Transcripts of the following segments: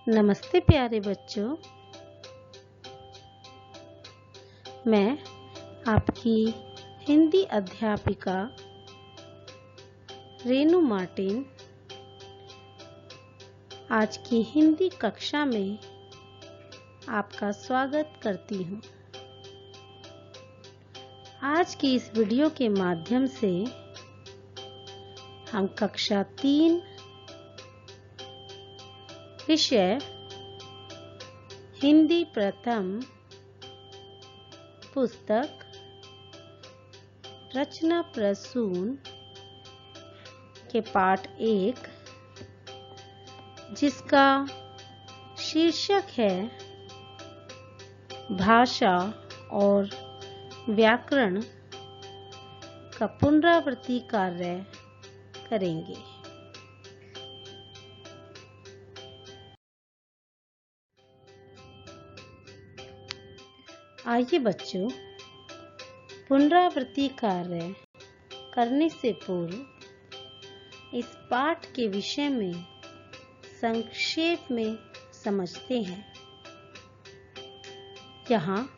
नमस्ते प्यारे बच्चों, मैं आपकी हिंदी अध्यापिका रेनू मार्टिन आज की हिंदी कक्षा में आपका स्वागत करती हूँ। आज की इस वीडियो के माध्यम से हम कक्षा 3 विषय हिंदी प्रथम पुस्तक रचना प्रसून के पाठ 1 जिसका शीर्षक है भाषा और व्याकरण का पुनरावृत्ति कार्य करेंगे। आइए बच्चों, पुनरावृत्ति कार्य करने से पूर्व इस पाठ के विषय में संक्षेप में समझते हैं। यहाँ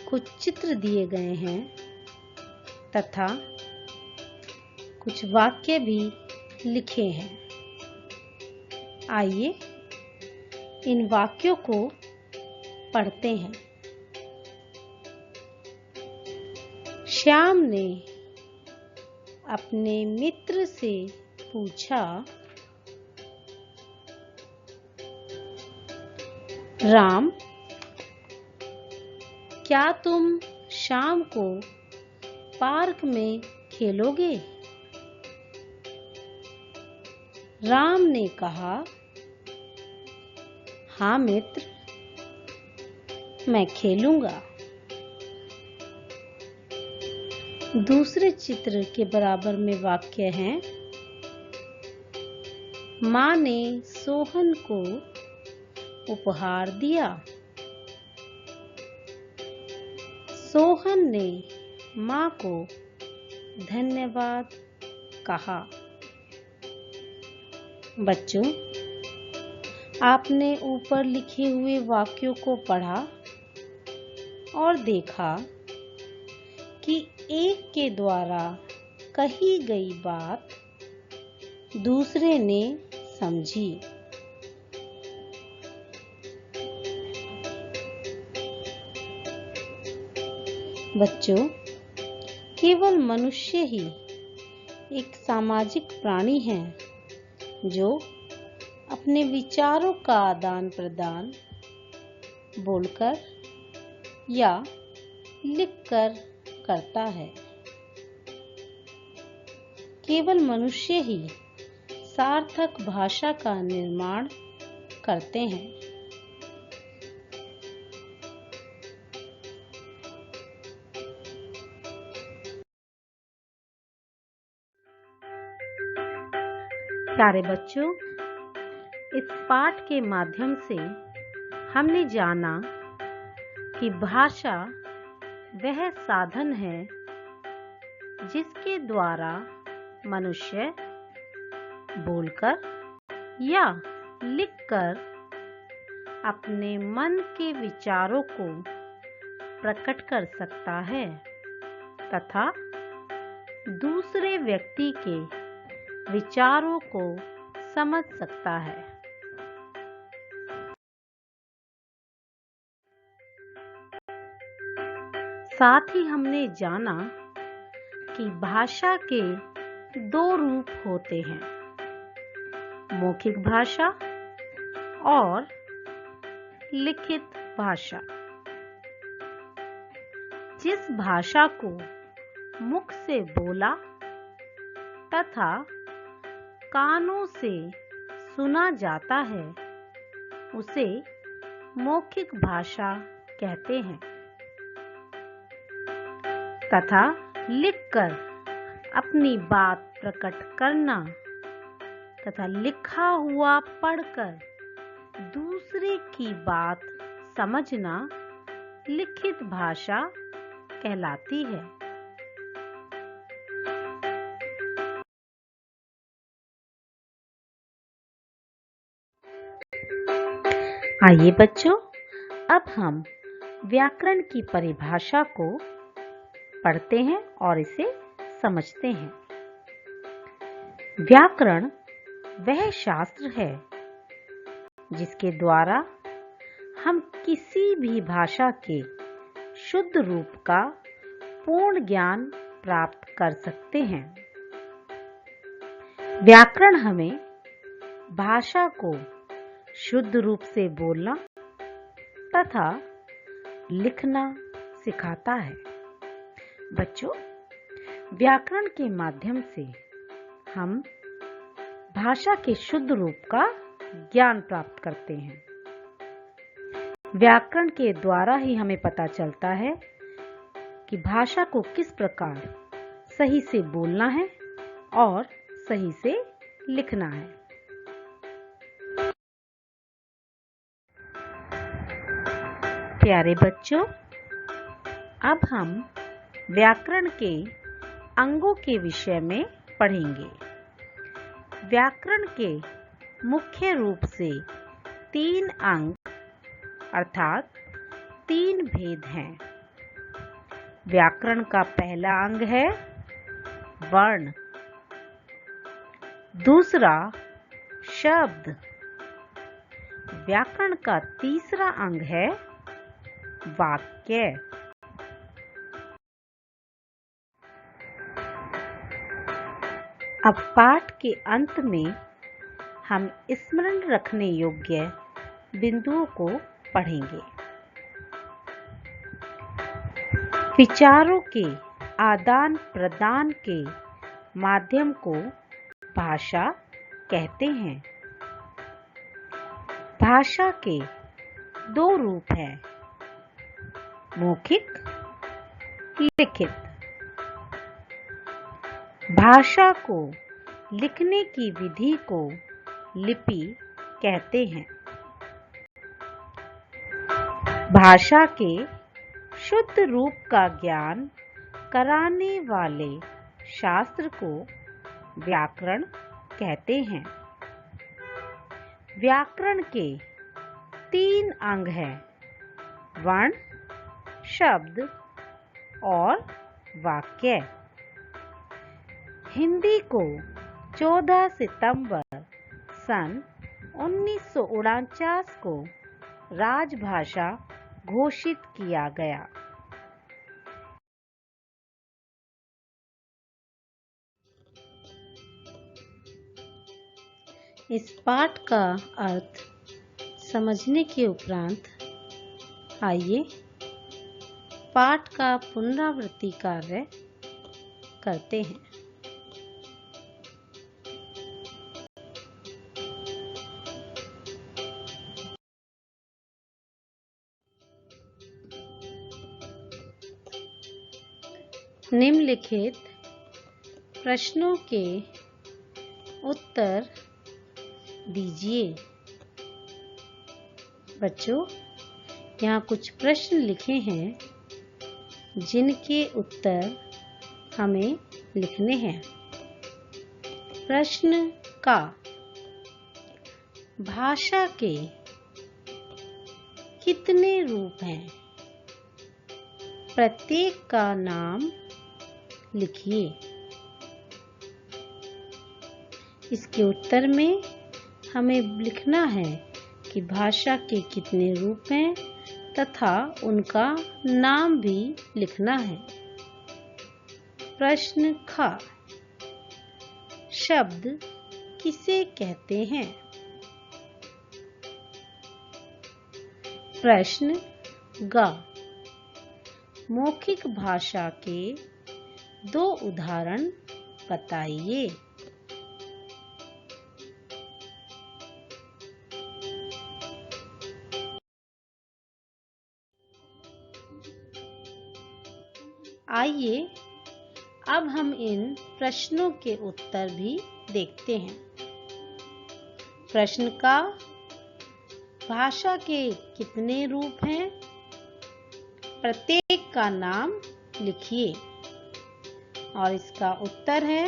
कुछ चित्र दिए गए हैं तथा कुछ वाक्य भी लिखे हैं। आइए इन वाक्यों को पढ़ते हैं। श्याम ने अपने मित्र से पूछा, राम, क्या तुम शाम को पार्क में खेलोगे? राम ने कहा, हाँ मित्र, मैं खेलूंगा। दूसरे चित्र के बराबर में वाक्य है, माँ ने सोहन को उपहार दिया। सोहन ने माँ को धन्यवाद कहा। बच्चों, आपने ऊपर लिखे हुए वाक्यों को पढ़ा और देखा कि एक के द्वारा कही गई बात दूसरे ने समझी। बच्चों, केवल मनुष्य ही एक सामाजिक प्राणी है जो अपने विचारों का आदान प्रदान बोलकर या लिखकर करता है। केवल मनुष्य ही सार्थक भाषा का निर्माण करते हैं। प्यारे बच्चों, इस पाठ के माध्यम से हमने जाना कि भाषा वह साधन है जिसके द्वारा मनुष्य बोलकर या लिखकर अपने मन के विचारों को प्रकट कर सकता है तथा दूसरे व्यक्ति के विचारों को समझ सकता है। साथ ही हमने जाना कि भाषा के 2 रूप होते हैं, मौखिक भाषा और लिखित भाषा। जिस भाषा को मुख से बोला तथा कानों से सुना जाता है उसे मौखिक भाषा कहते हैं तथा लिखकर अपनी बात प्रकट करना तथा लिखा हुआ पढ़कर दूसरे की बात समझना लिखित भाषा कहलाती है। आइए बच्चों, अब हम व्याकरण की परिभाषा को पढ़ते हैं और इसे समझते हैं। व्याकरण वह शास्त्र है जिसके द्वारा हम किसी भी भाषा के शुद्ध रूप का पूर्ण ज्ञान प्राप्त कर सकते हैं। व्याकरण हमें भाषा को शुद्ध रूप से बोलना तथा लिखना सिखाता है। बच्चों, व्याकरण के माध्यम से हम भाषा के शुद्ध रूप का ज्ञान प्राप्त करते हैं। व्याकरण के द्वारा ही हमें पता चलता है कि भाषा को किस प्रकार सही से बोलना है और सही से लिखना है। प्यारे बच्चों, अब हम व्याकरण के अंगों के विषय में पढ़ेंगे। व्याकरण के मुख्य रूप से 3 अंग अर्थात 3 भेद हैं। व्याकरण का पहला अंग है वर्ण, दूसरा शब्द, व्याकरण का तीसरा अंग है वाक्य। अब पाठ के अंत में हम स्मरण रखने योग्य बिंदुओं को पढ़ेंगे। विचारों के आदान प्रदान के माध्यम को भाषा कहते हैं। भाषा के 2 रूप हैं, मौखिक, लिखित। भाषा को लिखने की विधि को लिपि कहते हैं। भाषा के शुद्ध रूप का ज्ञान कराने वाले शास्त्र को व्याकरण कहते हैं। व्याकरण के 3 अंग हैं, वर्ण, शब्द और वाक्य। हिंदी को 14 सितंबर सन 1949 को राजभाषा घोषित किया गया। इस पाठ का अर्थ समझने के उपरांत आइए पाठ का पुनरावृत्ति कार्य करते हैं। निम्नलिखित प्रश्नों के उत्तर दीजिए। बच्चों, यहाँ कुछ प्रश्न लिखे हैं जिनके उत्तर हमें लिखने हैं। प्रश्न का भाषा के कितने रूप हैं? प्रत्येक का नाम लिखिए। इसके उत्तर में हमें लिखना है कि भाषा के कितने रूप हैं तथा उनका नाम भी लिखना है। प्रश्न ख, शब्द किसे कहते हैं? प्रश्न ग, मौखिक भाषा के 2 उदाहरण बताइए। आइए अब हम इन प्रश्नों के उत्तर भी देखते हैं। प्रश्न का भाषा के कितने रूप हैं? प्रत्येक का नाम लिखिए। और इसका उत्तर है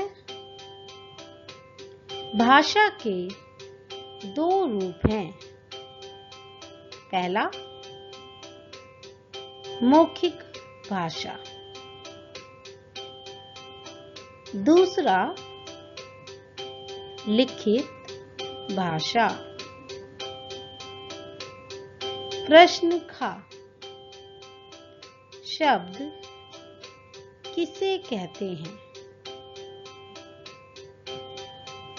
भाषा के 2 रूप हैं, पहला, मौखिक भाषा। दूसरा, लिखित भाषा। प्रश्न खा, शब्द किसे कहते हैं?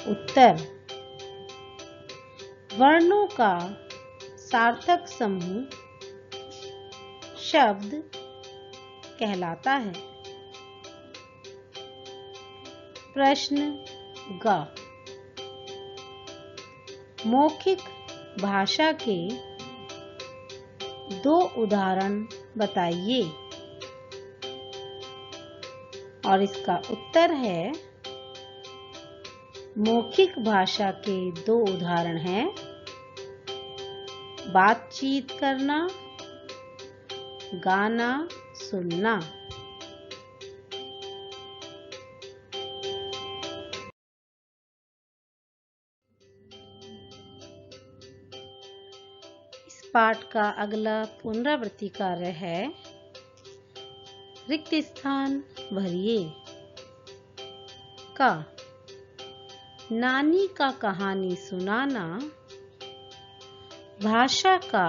उत्तर, वर्णों का सार्थक समूह शब्द कहलाता है। प्रश्न ग, मौखिक भाषा के 2 उदाहरण बताइए। और इसका उत्तर है, मौखिक भाषा के 2 उदाहरण हैं बातचीत करना, गाना सुनना। इस पाठ का अगला पुनरावृत्ति कार्य है, रिक्त स्थान भरिए। का, नानी का कहानी सुनाना भाषा का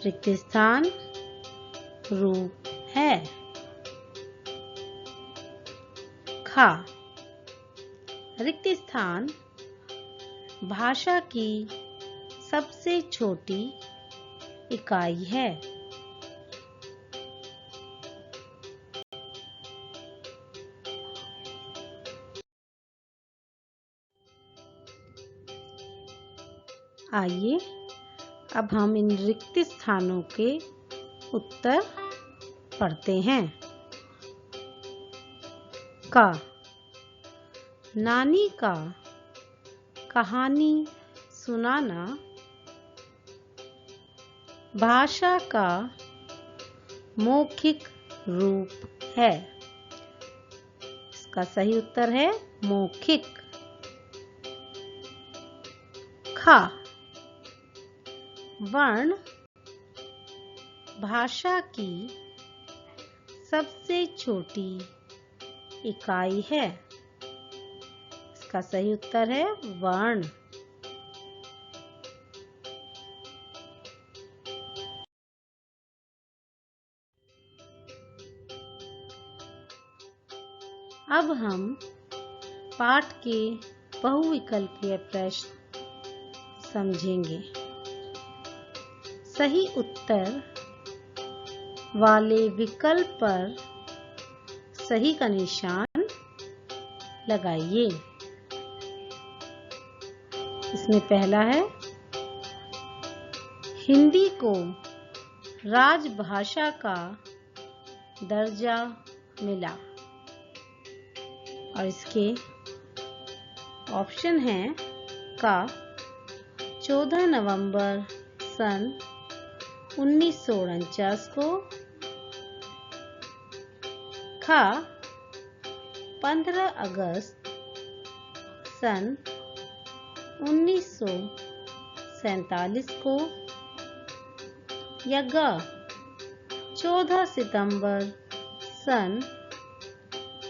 रिक्त स्थान रूप है। खा, रिक्त स्थान भाषा की सबसे छोटी इकाई है। आइए अब हम इन रिक्त स्थानों के उत्तर पढ़ते हैं। का, नानी का कहानी सुनाना भाषा का मौखिक रूप है। इसका सही उत्तर है मौखिक। खा, वर्ण भाषा की सबसे छोटी इकाई है। इसका सही उत्तर है वर्ण। अब हम पाठ के बहुविकल्पीय प्रश्न समझेंगे। सही उत्तर वाले विकल्प पर सही का निशान लगाइए। इसमें पहला है, हिंदी को राजभाषा का दर्जा मिला। और इसके ऑप्शन हैं, का 14 नवंबर सन 1949 को, खा 15 अगस्त सन 1947 को, या ग 14 सितंबर सन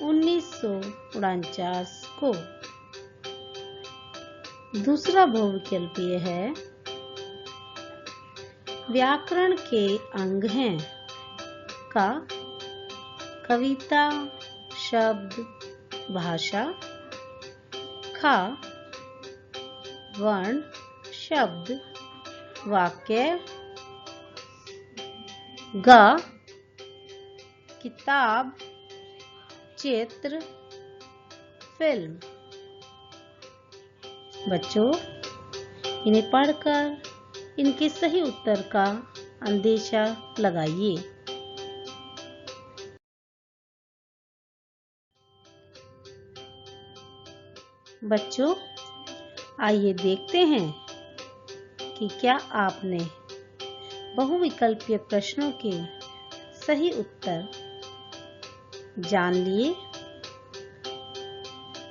1949 को। दूसरा बहुविकल्पीय है, व्याकरण के अंग हैं। का कविता, शब्द, भाषा। खा वर्ण, शब्द, वाक्य। ग किताब, चित्र, फिल्म। बच्चों, इन्हें पढ़कर इनके सही उत्तर का अंदेशा लगाइए। बच्चों, आइए देखते हैं कि क्या आपने बहुविकल्पीय प्रश्नों के सही उत्तर जान लिए।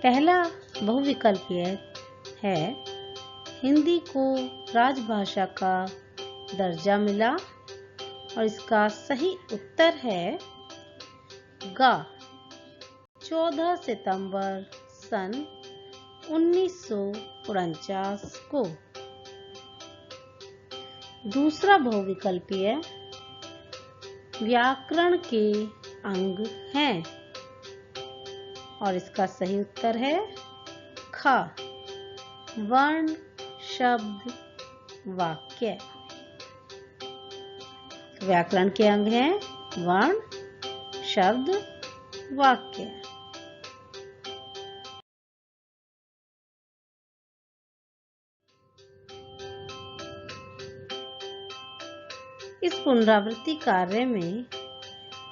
पहला बहुविकल्पीय है, हिंदी को राजभाषा का दर्जा मिला और इसका सही उत्तर है ग। 14 सितंबर सन 1949 को। दूसरा बहुविकल्पीय व्याकरण के अंग हैं और इसका सही उत्तर है ख। वर्ण, शब्द, वाक्य। व्याकरण के अंग हैं वर्ण, शब्द, वाक्य। इस पुनरावृत्ति कार्य में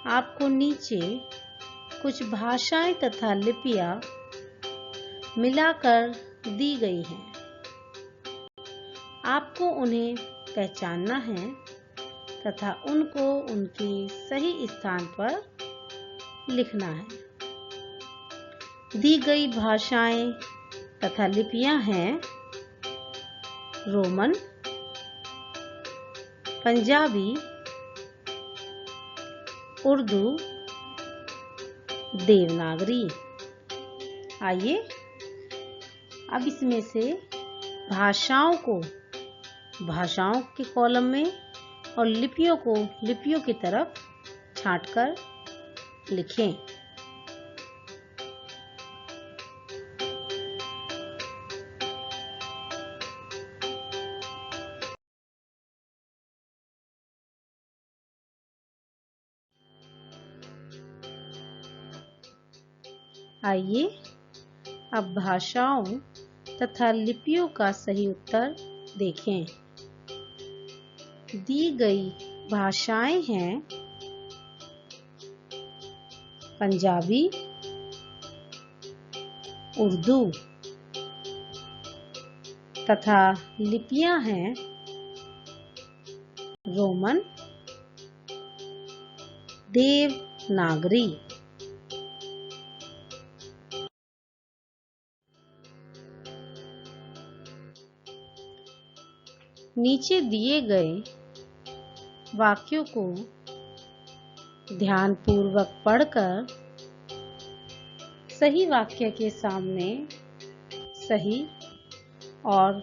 आपको नीचे कुछ भाषाएं तथा लिपियां मिलाकर दी गई हैं। आपको उन्हें पहचानना है तथा उनको उनके सही स्थान पर लिखना है। दी गई भाषाएं तथा लिपियां हैं रोमन, पंजाबी, उर्दू, देवनागरी। आइए अब इसमें से भाषाओं के कॉलम में और लिपियों को लिपियों की तरफ छांटकर लिखें। आइए अब भाषाओं तथा लिपियों का सही उत्तर देखें। दी गई भाषाएं हैं पंजाबी, उर्दू तथा लिपियां हैं रोमन, देवनागरी। नीचे दिए गए वाक्यों को ध्यानपूर्वक पढ़कर सही वाक्य के सामने सही और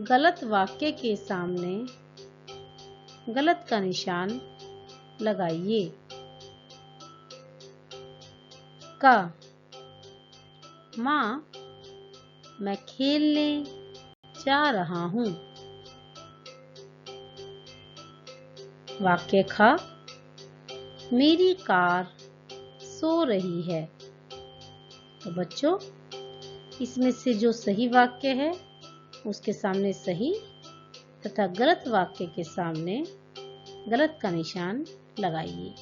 गलत वाक्य के सामने गलत का निशान लगाइए। क। माँ, मैं खेलने जा रहा हूँ। वाक्य ख। मेरी कार सो रही है। तो बच्चों, इसमें से जो सही वाक्य है उसके सामने सही तथा गलत वाक्य के सामने गलत का निशान लगाइए।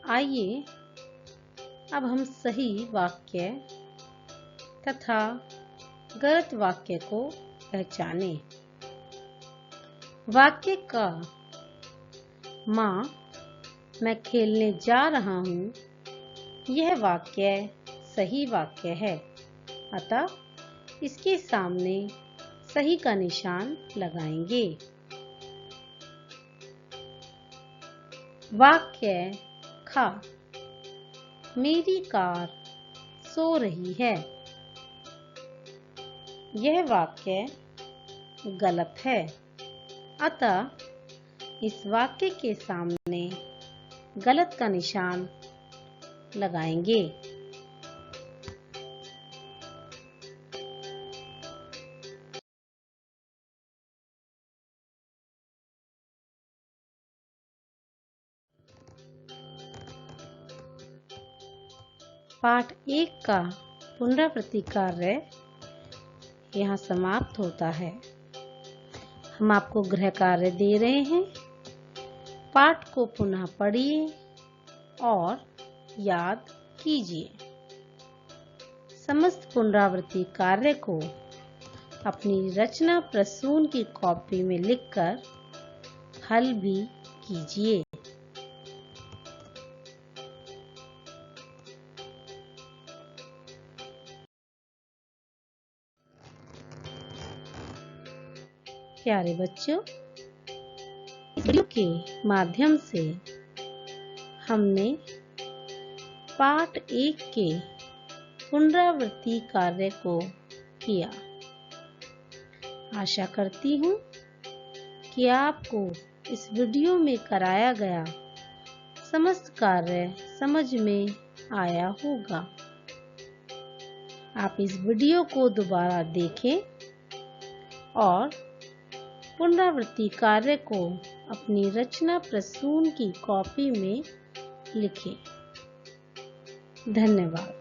आइए अब हम सही वाक्य तथा गलत वाक्य को पहचानें। वाक्य का माँ, मैं खेलने जा रहा हूँ, यह वाक्य सही वाक्य है, अतः इसके सामने सही का निशान लगाएंगे। वाक्य ख। मेरी कार सो रही है, यह वाक्य गलत है, अतः इस वाक्य के सामने गलत का निशान लगाएंगे। पाठ 1 का पुनरावृत्ति कार्य यहाँ समाप्त होता है। हम आपको गृह कार्य दे रहे हैं। पाठ को पुनः पढ़िए और याद कीजिए। समस्त पुनरावृत्ति कार्य को अपनी रचना प्रसून की कॉपी में लिखकर हल भी कीजिए। प्यारे बच्चों, इस वीडियो के माध्यम से हमने पाठ 1 के पुनरावृत्ति कार्य को किया। आशा करती हूँ कि आपको इस वीडियो में कराया गया समस्त कार्य समझ में आया होगा। आप इस वीडियो को दोबारा देखें और पुनरावृत्ति कार्य को अपनी रचना प्रसून की कॉपी में लिखें। धन्यवाद।